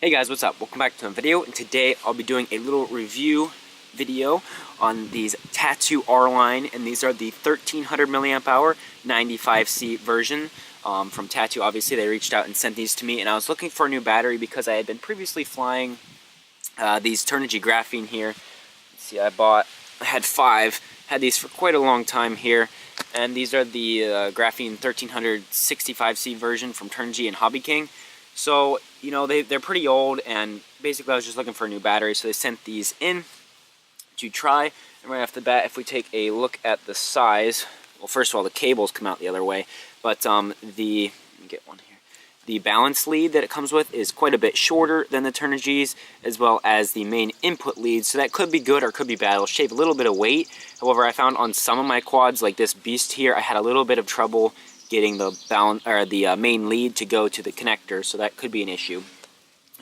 Hey guys, what's up? Welcome back to a video, and today I'll be doing a little review video on these Tattu R line, and these are the 1300 milliamp hour 95C version from Tattu. Obviously they reached out and sent these to me, and I was looking for a new battery because I had been previously flying these Turnigy graphene here. Let's see, I had 5, had these for quite a long time here, and these are the graphene 1365C version from Turnigy and Hobby King. So, you know, they're pretty old, and basically I was just looking for a new battery, so they sent these in to try. And right off the bat, if we take a look at the size, well, first of all, the cables come out the other way, but let me get one here. The balance lead that it comes with is quite a bit shorter than the Turnigy's, as well as the main input lead, so that could be good or could be bad. It'll shave a little bit of weight. However, I found on some of my quads, like this beast here, I had a little bit of trouble getting the balance or the main lead to go to the connector, so that could be an issue.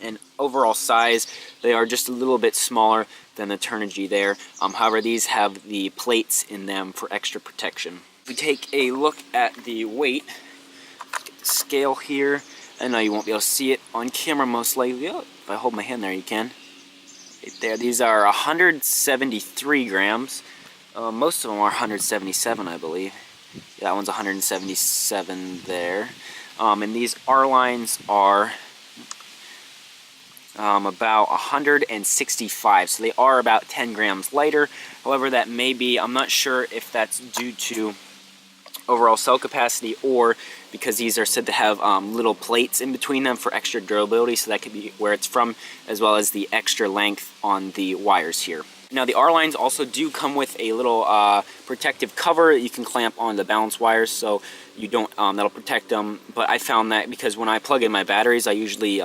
And overall size, they are just a little bit smaller than the Turnigy there. However, these have the plates in them for extra protection. If we take a look at the weight, let's get the scale here. I know you won't be able to see it on camera most likely. Oh, if I hold my hand there, you can. Right there, these are 173 grams. Most of them are 177, I believe. Yeah, that one's 177 there. And these R lines are about 165, so they are about 10 grams lighter. However, that may be, I'm not sure if that's due to overall cell capacity or because these are said to have little plates in between them for extra durability, so that could be where it's from, as well as the extra length on the wires here. Now the R lines also do come with a little protective cover that you can clamp on the balance wires, so you don't that'll protect them. But I found that because when I plug in my batteries, I usually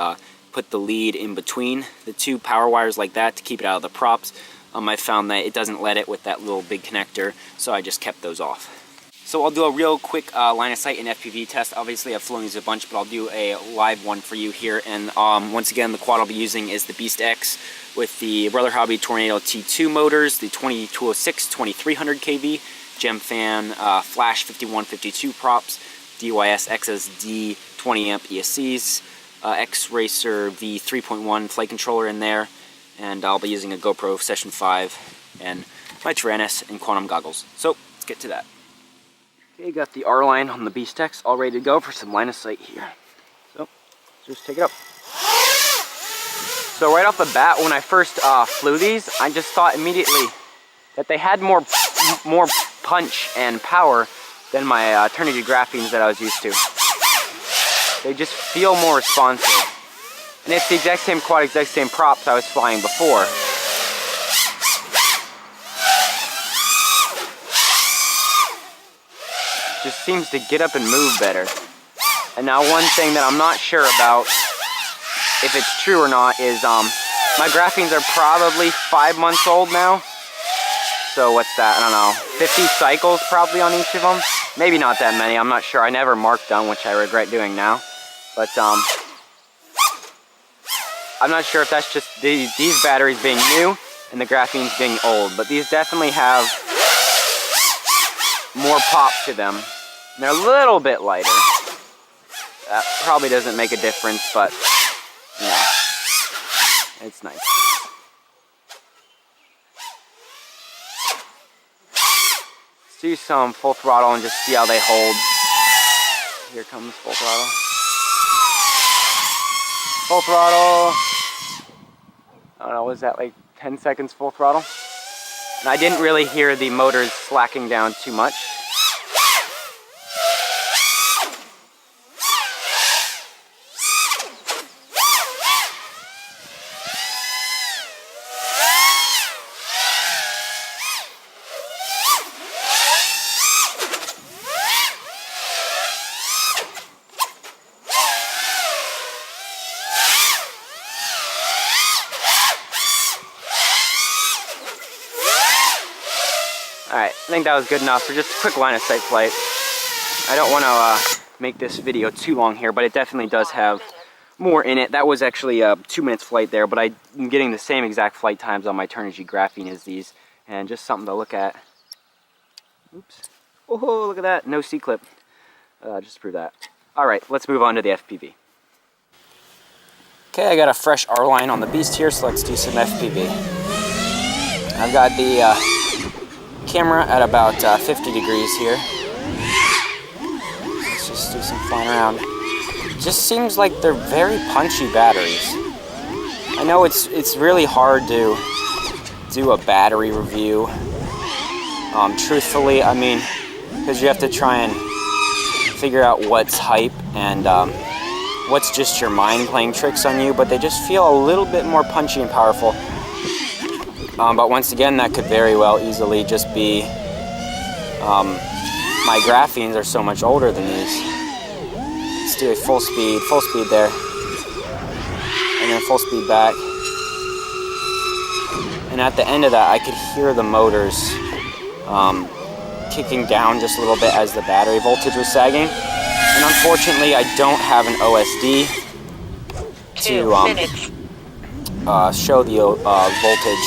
put the lead in between the two power wires like that to keep it out of the props. I found that it doesn't let it with that little big connector, so I just kept those off. So I'll do a real quick line of sight and FPV test. Obviously I've flown these a bunch, but I'll do a live one for you here. And once again, the quad I'll be using is the Beast X with the Brother Hobby Tornado T2 motors, the 2206 2300 kV, Gemfan Flash 5152 props, DYS XSD 20 amp ESCs, X-Racer V 3.1 flight controller in there, and I'll be using a GoPro Session 5 and my Tyrannus and Quantum goggles. So let's get to that. Okay, got the R line on the Beast X all ready to go for some line of sight here. So, just take it up. So right off the bat, when I first flew these, I just thought immediately that they had more punch and power than my Turnigy graphenes that I was used to. They just feel more responsive. And it's the exact same quad, exact same props I was flying before. Just seems to get up and move better. And now one thing that I'm not sure about, if it's true or not, is my graphenes are probably 5 months old now. So what's that? I don't know, 50 cycles probably on each of them. Maybe not that many, I'm not sure. I never marked them, which I regret doing now. But I'm not sure if that's just these batteries being new and the graphenes being old. But these definitely have more pop to them. And they're a little bit lighter. That probably doesn't make a difference, but yeah, it's nice. Let's do some full throttle and just see how they hold. Here comes full throttle. Full throttle. I don't know, was that like 10 seconds full throttle? And I didn't really hear the motors slacking down too much. Alright, I think that was good enough for just a quick line of sight flight. I don't want to make this video too long here, but it definitely does have more in it. That was actually a 2 minutes flight there, but I'm getting the same exact flight times on my Turnigy graphene as these, and just something to look at. Oops. Oh, look at that. No C-clip. Just to prove that. Alright, let's move on to the FPV. Okay, I got a fresh R line on the beast here, so let's do some FPV. I've got the camera at about 50 degrees here. Let's just do some flying around. Just seems like they're very punchy batteries. I know it's really hard to do a battery review. Truthfully, I mean, because you have to try and figure out what's hype and what's just your mind playing tricks on you, but they just feel a little bit more punchy and powerful. But once again, that could very well easily just be my graphenes are so much older than these. Let's do a full speed there, and then full speed back. And at the end of that, I could hear the motors kicking down just a little bit as the battery voltage was sagging. And unfortunately, I don't have an OSD to show the voltage.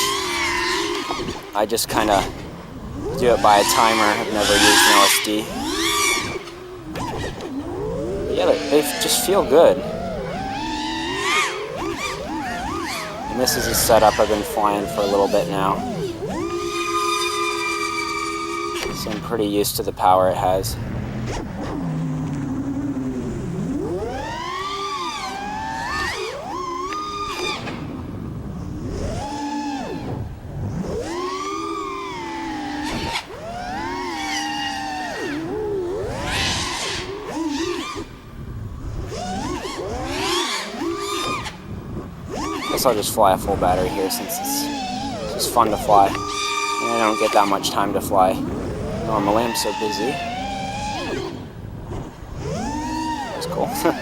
I just kind of do it by a timer. I've never used an OSD. Yeah, they just feel good. And this is a setup I've been flying for a little bit now. So I'm pretty used to the power it has. I'll just fly a full battery here since it's just fun to fly. And I don't get that much time to fly normally. I'm so busy. That's cool. 1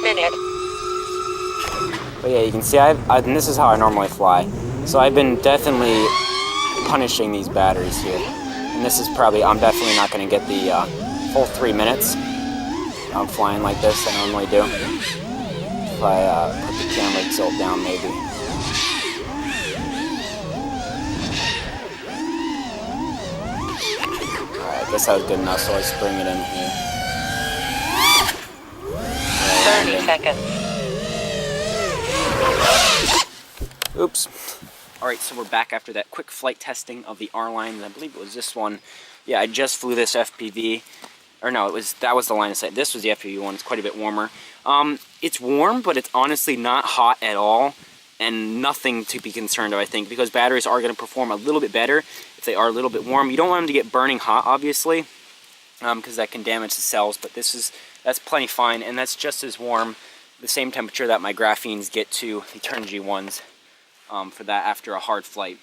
minute. But yeah, you can see and this is how I normally fly. So I've been definitely punishing these batteries here. And this is I'm definitely not going to get the full 3 minutes. I'm flying like this, I normally do. If I put the camera tilt down, maybe. Alright, I guess that was good enough, so let's bring it in here. 30 seconds. Oops. Alright, so we're back after that quick flight testing of the R-line. I believe it was this one. Yeah, I just flew this FPV. Or no, that was the line of sight. This was the FPV one. It's quite a bit warmer. It's warm, but it's honestly not hot at all, and nothing to be concerned of, I think, because batteries are going to perform a little bit better if they are a little bit warm. You don't want them to get burning hot, obviously, because that can damage the cells, but that's plenty fine, and that's just as warm, the same temperature that my graphenes get to, the Eternity ones, for that after a hard flight.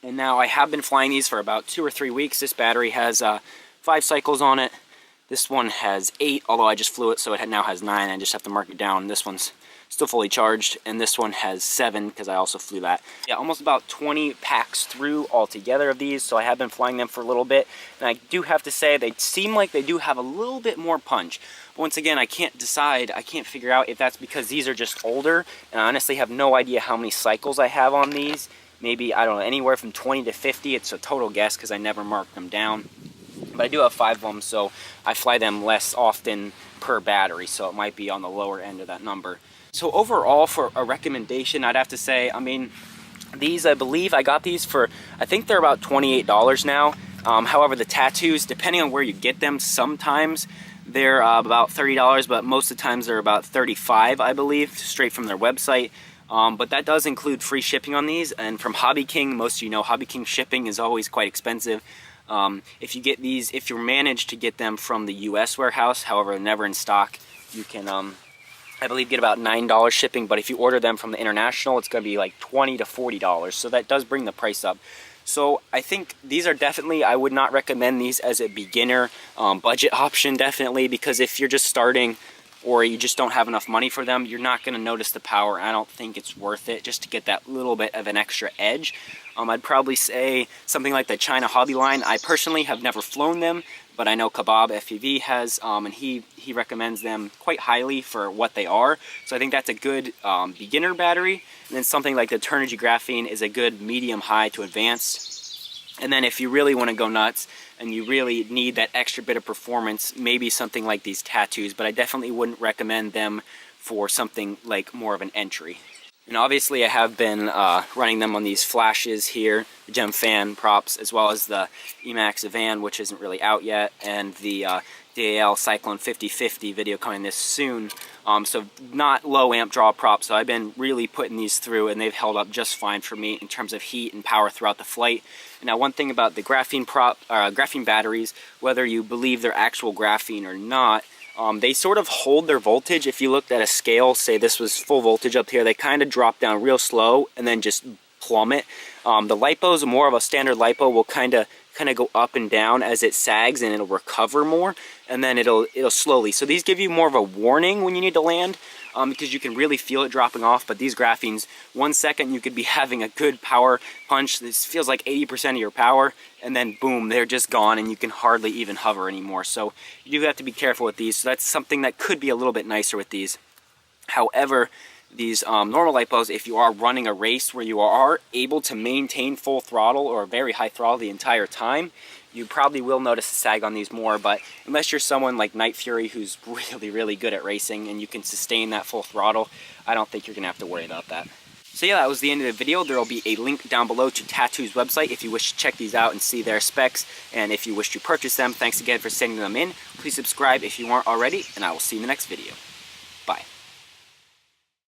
And now I have been flying these for about 2 or 3 weeks. This battery has 5 cycles on it. This one has 8, although I just flew it, so it now has 9. I just have to mark it down. This one's still fully charged, and this one has 7 because I also flew that. Yeah, almost about 20 packs through altogether of these, so I have been flying them for a little bit, and I do have to say they seem like they do have a little bit more punch. But once again, I can't figure out if that's because these are just older, and I honestly have no idea how many cycles I have on these. Maybe, I don't know, anywhere from 20 to 50. It's a total guess because I never marked them down. But I do have 5 of them, so I fly them less often per battery, so it might be on the lower end of that number. So overall, for a recommendation, I'd have to say, I mean, these, I believe I got these for, I think they're about $28 now. However, the Tattus, depending on where you get them, sometimes they're about $30, but most of the times they're about $35, I believe, straight from their website. But that does include free shipping on these, and from Hobby King, most of you know Hobby King shipping is always quite expensive. If you get these, if you manage to get them from the US warehouse, however, never in stock, you can, I believe, get about $9 shipping, but if you order them from the international, it's going to be like $20 to $40, so that does bring the price up. So I think these are definitely, I would not recommend these as a beginner budget option, definitely, because if you're just starting or you just don't have enough money for them, you're not going to notice the power. I don't think it's worth it just to get that little bit of an extra edge. I'd probably say something like the China Hobby line. I personally have never flown them, but I know Kebab FPV has, and he recommends them quite highly for what they are. So I think that's a good beginner battery. And then something like the Eternity Graphene is a good medium high to advanced. And then if you really want to go nuts and you really need that extra bit of performance, maybe something like these Tattus, but I definitely wouldn't recommend them for something like more of an entry. And obviously I have been running them on these flashes here, the Gem Fan props, as well as the Emax Van, which isn't really out yet, and the DAL Cyclone 5050 video coming this soon. So not low amp draw props, so I've been really putting these through, and they've held up just fine for me in terms of heat and power throughout the flight. And now one thing about the graphene batteries, whether you believe they're actual graphene or not, they sort of hold their voltage. If you looked at a scale, say this was full voltage up here, they kind of drop down real slow and then just plummet. The lipos, more of a standard lipo, will kind of go up and down as it sags, and it'll recover more, and then it'll slowly. So these give you more of a warning when you need to land, because you can really feel it dropping off. But these graphenes, 1 second you could be having a good power punch. This feels like 80% of your power, and then boom, they're just gone, and you can hardly even hover anymore. So you do have to be careful with these. So that's something that could be a little bit nicer with these. However, these normal lipos, if you are running a race where you are able to maintain full throttle or very high throttle the entire time, you probably will notice a sag on these more. But unless you're someone like Night Fury who's really, really good at racing and you can sustain that full throttle, I don't think you're gonna have to worry about that. So yeah, that was the end of the video. There will be a link down below to Tattu's website if you wish to check these out and see their specs, and if you wish to purchase them. Thanks again for sending them in. Please subscribe if you aren't already, and I will see you in the next video. Bye.